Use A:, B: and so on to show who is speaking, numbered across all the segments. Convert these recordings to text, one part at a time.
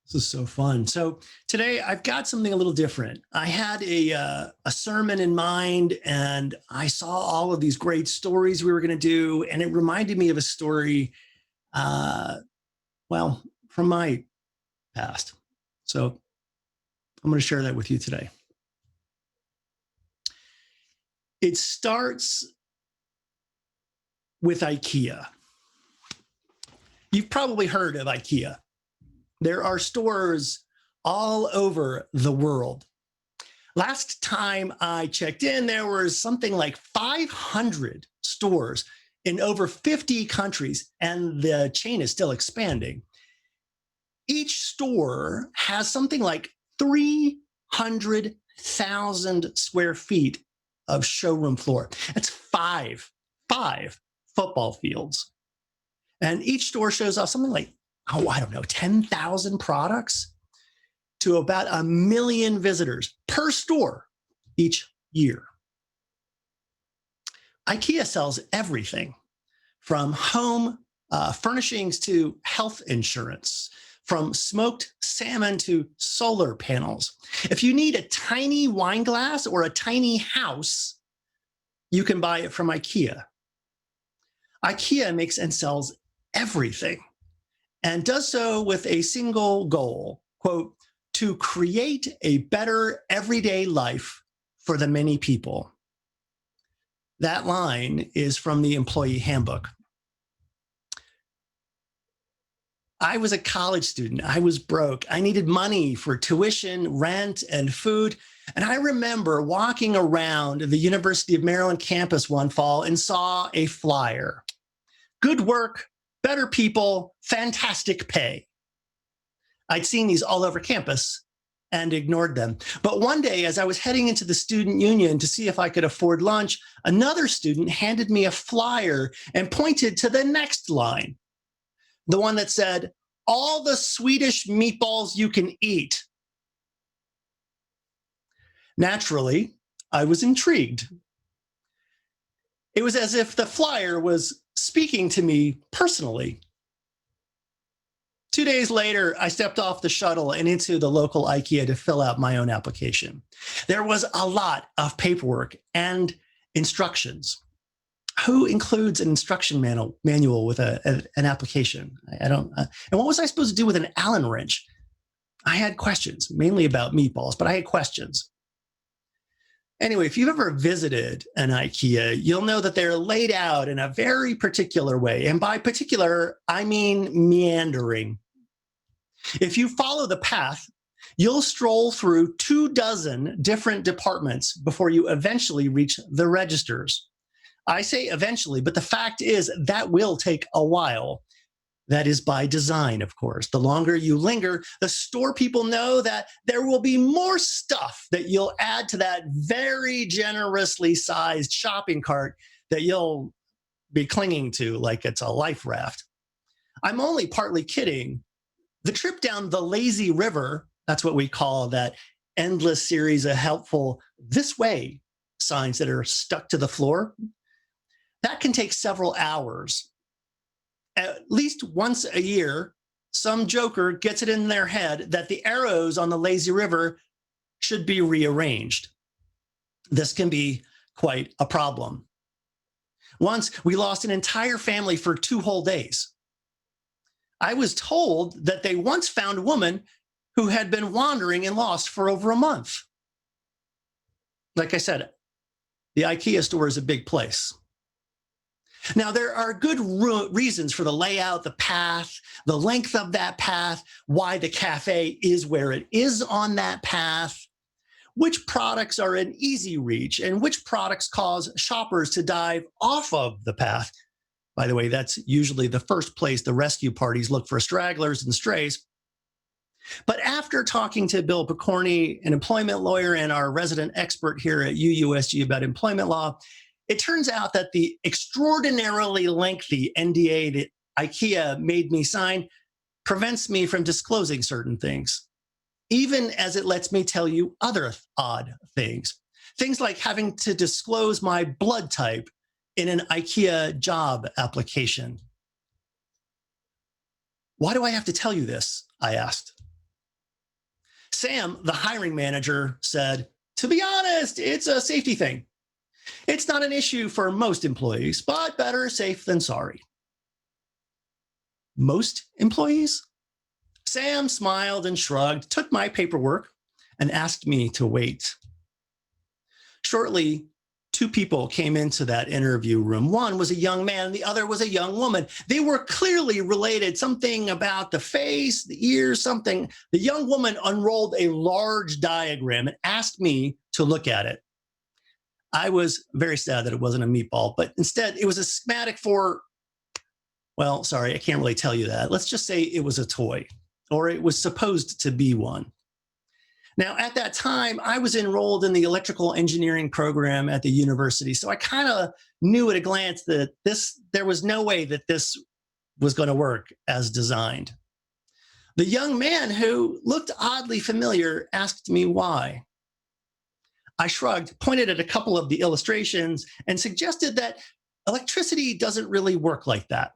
A: This is so fun. So today I've got something a little different. I had a sermon in mind, and I saw all of these great stories we were going to do, and it reminded me of a story, uh, well, from my past. So I'm going to share that with you today. It starts with IKEA. You've probably heard of IKEA. There are stores all over the world. Last time I checked in, there was something like 500 stores in over 50 countries, and the chain is still expanding. Each store has something like 300,000 square feet of showroom floor. That's five football fields. And each store shows off something like, oh, I don't know, 10,000 products to about 1 million visitors per store each year. IKEA sells everything from home furnishings to health insurance, from smoked salmon to solar panels. If you need a tiny wine glass or a tiny house, you can buy it from IKEA. IKEA makes and sells everything and does so with a single goal, quote, to create a better everyday life for the many people. That line is from the employee handbook. I was a college student. I was broke. I needed money for tuition, rent, and food. And I remember walking around the University of Maryland campus one fall and saw a flyer. Good work, better people, fantastic pay. I'd seen these all over campus and ignored them. But one day, as I was heading into the student union to see if I could afford lunch, another student handed me a flyer and pointed to the next line, the one that said, all the Swedish meatballs you can eat. Naturally, I was intrigued. It was as if the flyer was speaking to me personally. 2 days later, I stepped off the shuttle and into the local IKEA to fill out my own application. There was a lot of paperwork and instructions. Who includes an instruction manual with an application? I don't. And what was I supposed to do with an Allen wrench? I had questions, mainly about meatballs, but I had questions. Anyway, if you've ever visited an IKEA, you'll know that they're laid out in a very particular way. And by particular, I mean meandering. If you follow the path, you'll stroll through 24 different departments before you eventually reach the registers. I say eventually, but the fact is that will take a while. That is by design, of course. The longer you linger, the store people know that there will be more stuff that you'll add to that very generously sized shopping cart that you'll be clinging to like it's a life raft. I'm only partly kidding. The trip down the lazy river, that's what we call that endless series of helpful this way signs that are stuck to the floor, that can take several hours. At least once a year, some joker gets it in their head that the arrows on the lazy river should be rearranged. This can be quite a problem. Once we lost an entire family for 2 whole days. I was told that they once found a woman who had been wandering and lost for over a month. Like I said, the IKEA store is a big place. Now, there are good reasons for the layout, the path, the length of that path, why the cafe is where it is on that path, which products are in easy reach, and which products cause shoppers to dive off of the path. By the way, that's usually the first place the rescue parties look for stragglers and strays. But after talking to Bill Picorni, an employment lawyer and our resident expert here at UUSG about employment law, it turns out that the extraordinarily lengthy NDA that IKEA made me sign prevents me from disclosing certain things, even as it lets me tell you other odd things. Things like having to disclose my blood type in an IKEA job application. Why do I have to tell you this? I asked. Sam, the hiring manager, said, "To be honest, it's a safety thing. It's not an issue for most employees, but better safe than sorry." Most employees? Sam smiled and shrugged, took my paperwork, and asked me to wait. Shortly, two people came into that interview room. One was a young man, and the other was a young woman. They were clearly related, something about the face, the ears, something. The young woman unrolled a large diagram and asked me to look at it. I was very sad that it wasn't a meatball, but instead it was a schematic for, well, sorry, I can't really tell you that. Let's just say it was a toy, or it was supposed to be one. Now, at that time, I was enrolled in the electrical engineering program at the university. So I kind of knew at a glance that there was no way that this was going to work as designed. The young man, who looked oddly familiar, asked me why. I shrugged, pointed at a couple of the illustrations, and suggested that electricity doesn't really work like that.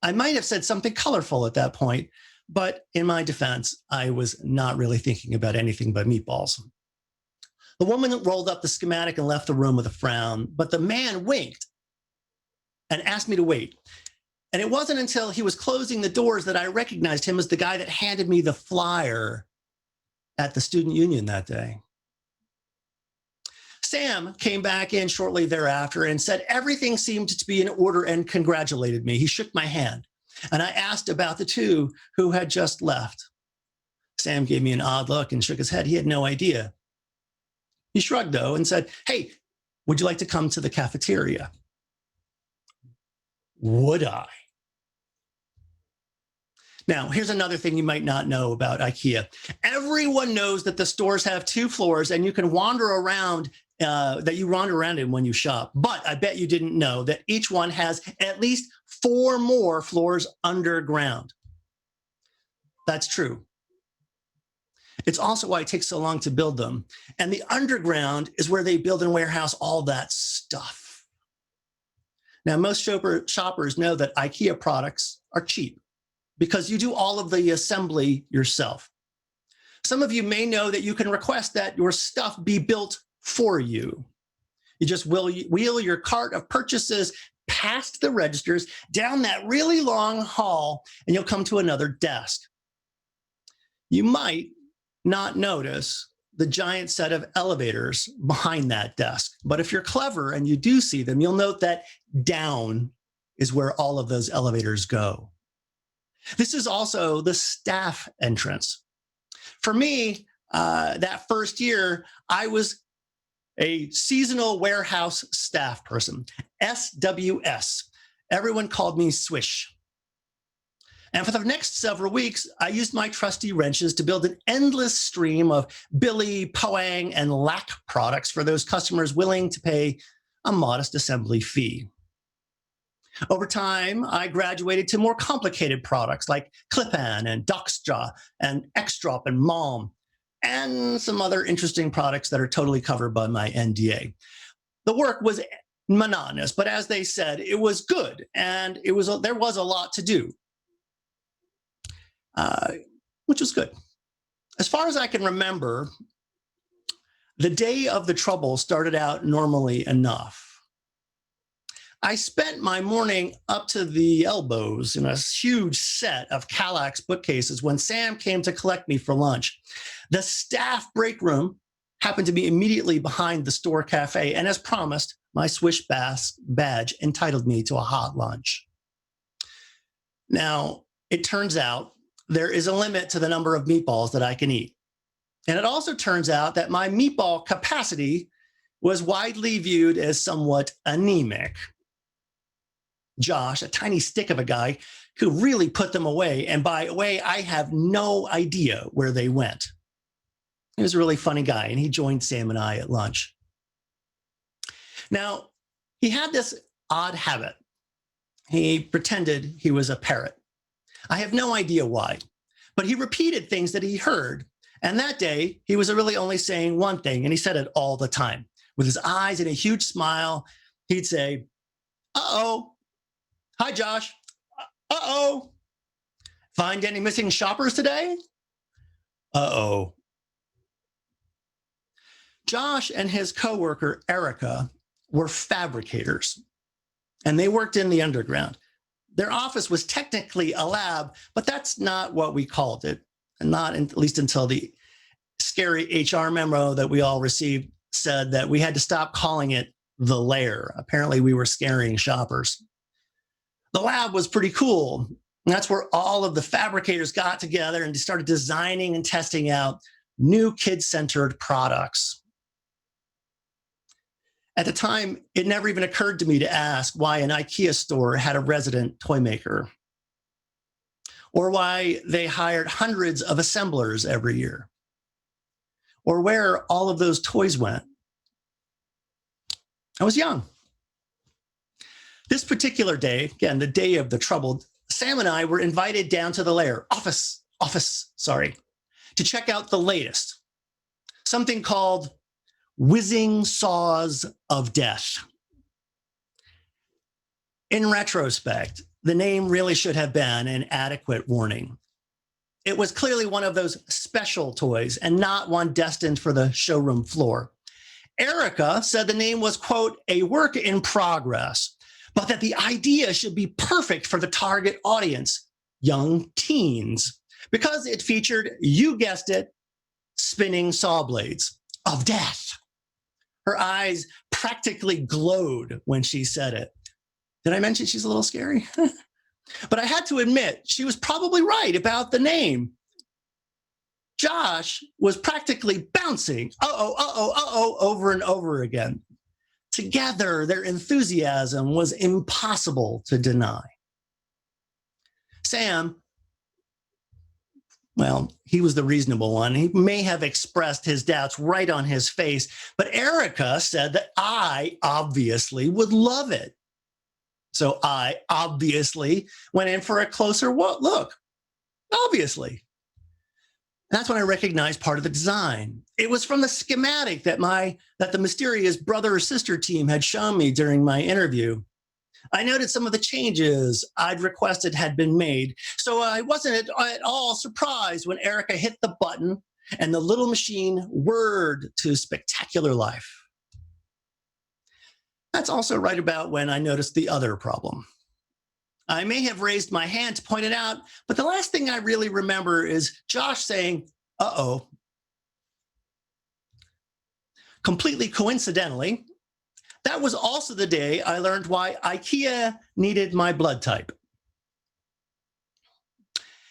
A: I might have said something colorful at that point, but in my defense, I was not really thinking about anything but meatballs. The woman rolled up the schematic and left the room with a frown, but the man winked and asked me to wait. And it wasn't until he was closing the doors that I recognized him as the guy that handed me the flyer at the student union that day. Sam came back in shortly thereafter and said everything seemed to be in order and congratulated me. He shook my hand, and I asked about the two who had just left. Sam gave me an odd look and shook his head. He had no idea. He shrugged, though, and said, "Hey, would you like to come to the cafeteria?" Would I? Now, here's another thing you might not know about IKEA. Everyone knows that the stores have two floors and you can wander around, that you wander around in when you shop. But I bet you didn't know that each one has at least 4 more floors underground. That's true. It's also why it takes so long to build them. And the underground is where they build and warehouse all that stuff. Now, most shoppers know that IKEA products are cheap because you do all of the assembly yourself. Some of you may know that you can request that your stuff be built for you. You just wheel your cart of purchases past the registers, down that really long hall, and you'll come to another desk. You might not notice the giant set of elevators behind that desk, but if you're clever and you do see them, you'll note that down is where all of those elevators go. This is also the staff entrance. For me, that first year, I was a seasonal warehouse staff person, SWS. Everyone called me Swish. And for the next several weeks, I used my trusty wrenches to build an endless stream of Billy, Poang, and Lack products for those customers willing to pay a modest assembly fee. Over time, I graduated to more complicated products like Clip-An and Doxtra and X-Drop and Malm, and some other interesting products that are totally covered by my NDA. The work was monotonous, but as they said, it was good, and there was a lot to do, which was good. As far as I can remember, the day of the trouble started out normally enough. I spent my morning up to the elbows in a huge set of Kallax bookcases when Sam came to collect me for lunch. The staff break room happened to be immediately behind the store cafe, and as promised, my Swish badge entitled me to a hot lunch. Now, it turns out there is a limit to the number of meatballs that I can eat. And it also turns out that my meatball capacity was widely viewed as somewhat anemic. Josh, a tiny stick of a guy, could really put them away. And by away, I have no idea where they went. He was a really funny guy, and he joined Sam and I at lunch. Now, he had this odd habit. He pretended he was a parrot. I have no idea why, but he repeated things that he heard. And that day, he was really only saying one thing, and he said it all the time. With his eyes and a huge smile, he'd say, "Uh-oh. Hi, Josh. Uh-oh. Find any missing shoppers today?" Uh-oh. Josh and his coworker, Erica, were fabricators, and they worked in the underground. Their office was technically a lab, but that's not what we called it, and not at least until the scary HR memo that we all received said that we had to stop calling it the lair. Apparently, we were scaring shoppers. The lab was pretty cool. And that's where all of the fabricators got together and started designing and testing out new kid-centered products. At the time, it never even occurred to me to ask why an IKEA store had a resident toy maker, or why they hired hundreds of assemblers every year, or where all of those toys went. I was young. This particular day, again, the day of the trouble, Sam and I were invited down to the lair, office, to check out the latest, something called Whizzing Saws of Death. In retrospect, the name really should have been an adequate warning. It was clearly one of those special toys and not one destined for the showroom floor. Erica said the name was, quote, a work in progress, but that the idea should be perfect for the target audience, young teens, because it featured, you guessed it, spinning saw blades of death. Her eyes practically glowed when she said it. Did I mention she's a little scary? But I had to admit, she was probably right about the name. Josh was practically bouncing, over and over again. Together, their enthusiasm was impossible to deny. Sam, well, he was the reasonable one. He may have expressed his doubts right on his face, but Erica said that I obviously would love it. So I obviously went in for a closer look. Obviously. That's when I recognized part of the design. It was from the schematic that the mysterious brother or sister team had shown me during my interview. I noted some of the changes I'd requested had been made, so I wasn't at all surprised when Erica hit the button and the little machine whirred to spectacular life. That's also right about when I noticed the other problem. I may have raised my hand to point it out, but the last thing I really remember is Josh saying, uh-oh. Completely coincidentally, that was also the day I learned why IKEA needed my blood type.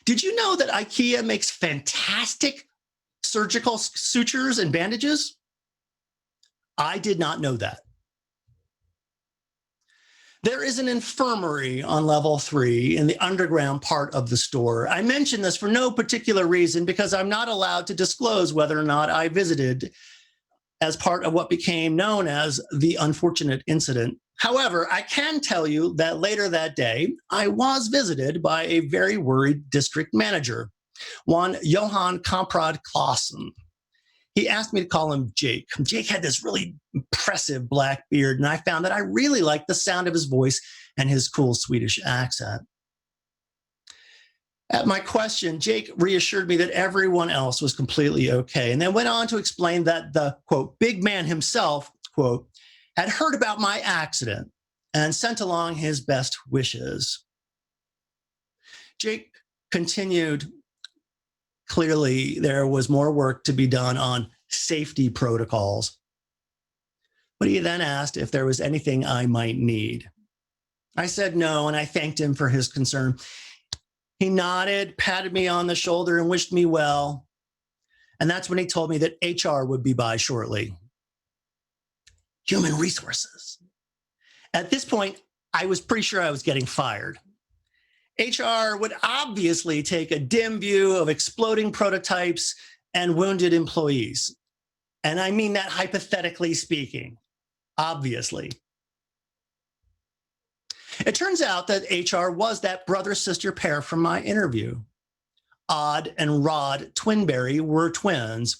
A: Did you know that IKEA makes fantastic surgical sutures and bandages? I did not know that. There is an infirmary on level 3 in the underground part of the store. I mention this for no particular reason because I'm not allowed to disclose whether or not I visited as part of what became known as the unfortunate incident. However, I can tell you that later that day, I was visited by a very worried district manager, one Johan Komprad Clausen. He asked me to call him Jake. Jake had this really impressive black beard, and I found that I really liked the sound of his voice and his cool Swedish accent. At my question, Jake reassured me that everyone else was completely okay, and then went on to explain that the, quote, big man himself, quote, had heard about my accident and sent along his best wishes. Jake continued, clearly, there was more work to be done on safety protocols. But he then asked if there was anything I might need. I said no, and I thanked him for his concern. He nodded, patted me on the shoulder, and wished me well. And that's when he told me that HR would be by shortly. Human resources. At this point, I was pretty sure I was getting fired. HR would obviously take a dim view of exploding prototypes and wounded employees. And I mean that hypothetically speaking, obviously. It turns out that HR was that brother-sister pair from my interview. Odd and Rod Twinberry were twins,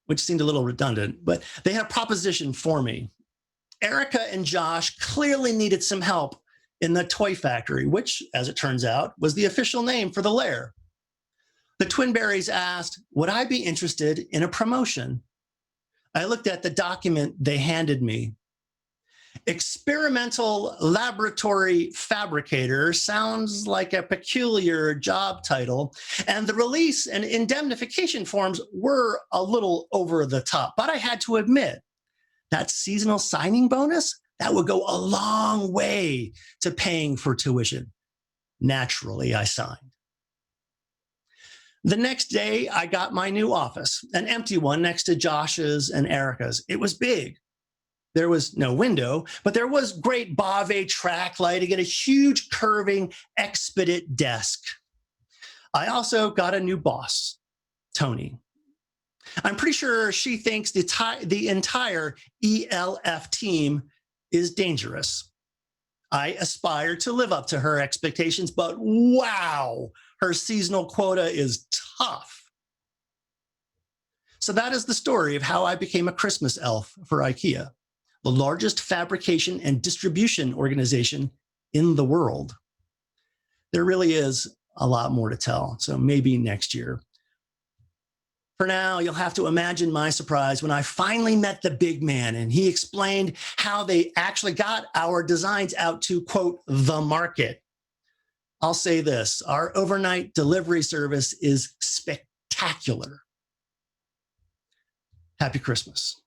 A: which seemed a little redundant, but they had a proposition for me. Erica and Josh clearly needed some help in the toy factory, which, as it turns out, was the official name for the lair. The Twinberries asked, would I be interested in a promotion? I looked at the document they handed me. Experimental laboratory fabricator sounds like a peculiar job title, and the release and indemnification forms were a little over the top. But I had to admit, that seasonal signing bonus, that would go a long way to paying for tuition. Naturally, I signed. The next day, I got my new office, an empty one next to Josh's and Erica's. It was big. There was no window, but there was great Bave track lighting and a huge curving Expedit desk. I also got a new boss, Tony. I'm pretty sure she thinks the entire ELF team is dangerous. I aspire to live up to her expectations, but wow, her seasonal quota is tough. So that is the story of how I became a Christmas elf for IKEA, the largest fabrication and distribution organization in the world. There really is a lot more to tell, so maybe next year. For now, you'll have to imagine my surprise when I finally met the big man and he explained how they actually got our designs out to, quote, the market. I'll say this, our overnight delivery service is spectacular. Happy Christmas.